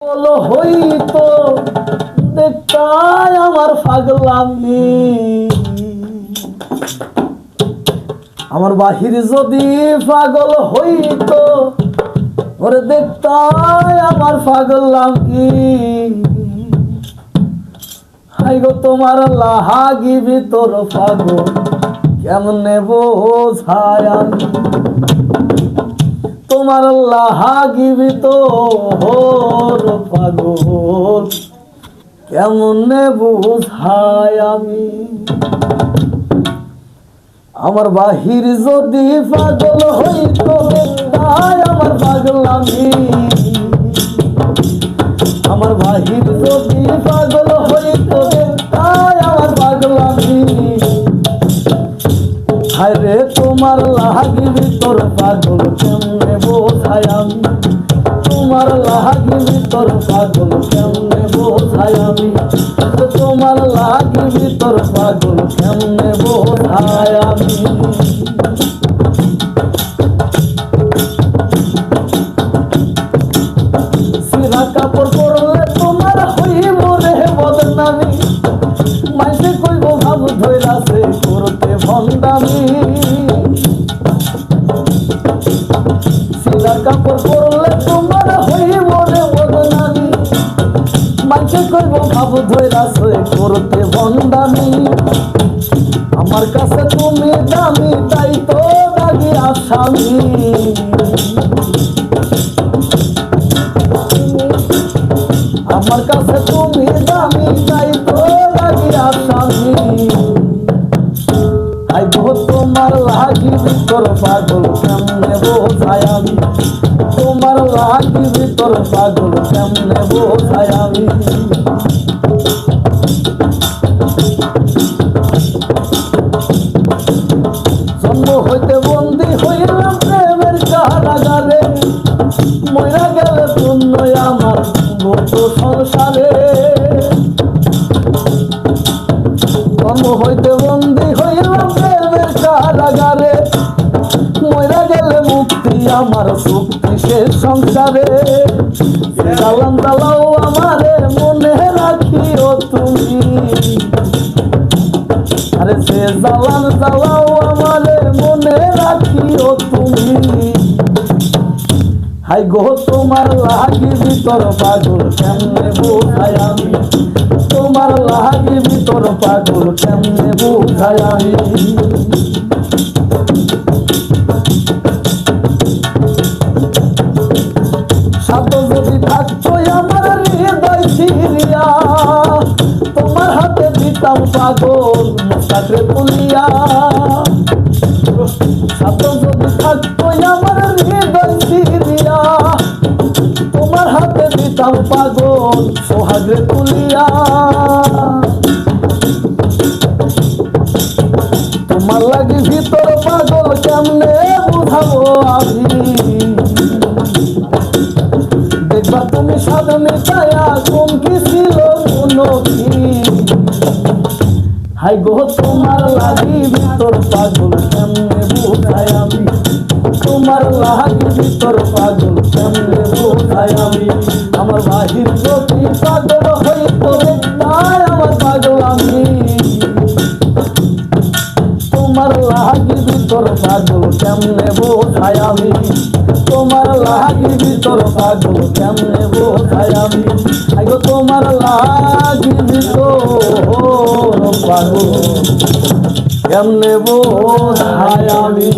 বলো হইতো দেখতাই আমার পাগলামি, আমার বাহির যদি পাগল হইতো ওরে দেখতাই আমার পাগলামি। হাই গো তোমার লাহাগি ভিতর পাগল কেমনে বোঝায় আমি, তোমার লাহাগি ভিতর পাগল কেমনে বোঝায় আমি। আমার বাহির যদি পাগল হইতো তাই আমার পাগলামি, আমার বাহির যদি পাগল হইতো তাই আমার পাগলামি। হায় রে তোমার লাহাগি ভিতর পাগল কেমনে বোঝাই আমি, তোমার লাহাগি ভিতর পাগল কেমনে বোঝাই আমি, তোমার লাহাগি ভিতর পাগল কেমনে বোঝাই আমি। সিরা কাপড় পরলে তোমার হইব রে বদনামি, মাইসে কইব ভাব ধইরাছে করতে ভন্ডামি। সিরা কাপড় পরলে তোমার হইব রে বদনামি, মাইসে কইব ভাব ধইরাছে করতে ভন্ডামি। আমার কাছে তুমি দামি তাই তো দাগি আসামি, আমার কাছে তুমি দামি তাই তো দাগি আসামি। আই গো তোমার লাগি ভিতর পাগল কেমনে বোঝাই আমি, তোমার লাগি ভিতর পাগল কেমনে বোঝাই আমি। জন্ম হইতে বন্দি হইলাম প্রেমের কারাগারে, মইরা গেলে পুণ্য আমার ভক্ত সংসারে। জন্ম হইতে বন্দি হইলাম প্রেমের কারাগারে, মইরা গেলে মুক্তি আমার চুক্তি শেষ সংসারে। জ্বালান জ্বালাও আমারে মনে রাখিও তুমি, আরে সে জ্বালান জ্বালাও আমারে মনে রাখিও তুমি। হাই গো তোমার লাগি ভিতর পাগল কেমনে বোঝাই আমি, তোমার লাগি ভিতর পাগল কেমনে বোঝাই আমি। সাথে যদি থাকতো আমার হৃদয় ছিড়িয়া, তোমার হাতে দিতাম পাগল মুস্তাকরে তুলিয়া। সাথে যদি থাকতো আমার হৃদয় ছিড়িয়া, তোমার হাতে দিতাম পাগল সোহাগরে তুলিয়া। তোমার লাগি ভিতর পাগল কেমনে বুঝাবো আমি, দেখবা তুমি সাধনে ছায়া কম কি ছিল কোনো কি। হাই গো তোমার লাগি ভিতর পাগল কেমনে বোঝাই আমি, তোমার লাগি ভিতর পাগল কেমনে বোঝাই আমি। আমার বাহির যদি পাগল হইতো তাই আমার পাগল আমি, তোমার লাগি ভিতর পাগল কেমনে বোঝাই আমি, তোমার লাগি ভিতর পাগল কেমনে বোঝাই আমি। আইগো তোমার লাগি ভিতর পাগল কেমনে বোঝাই আমি।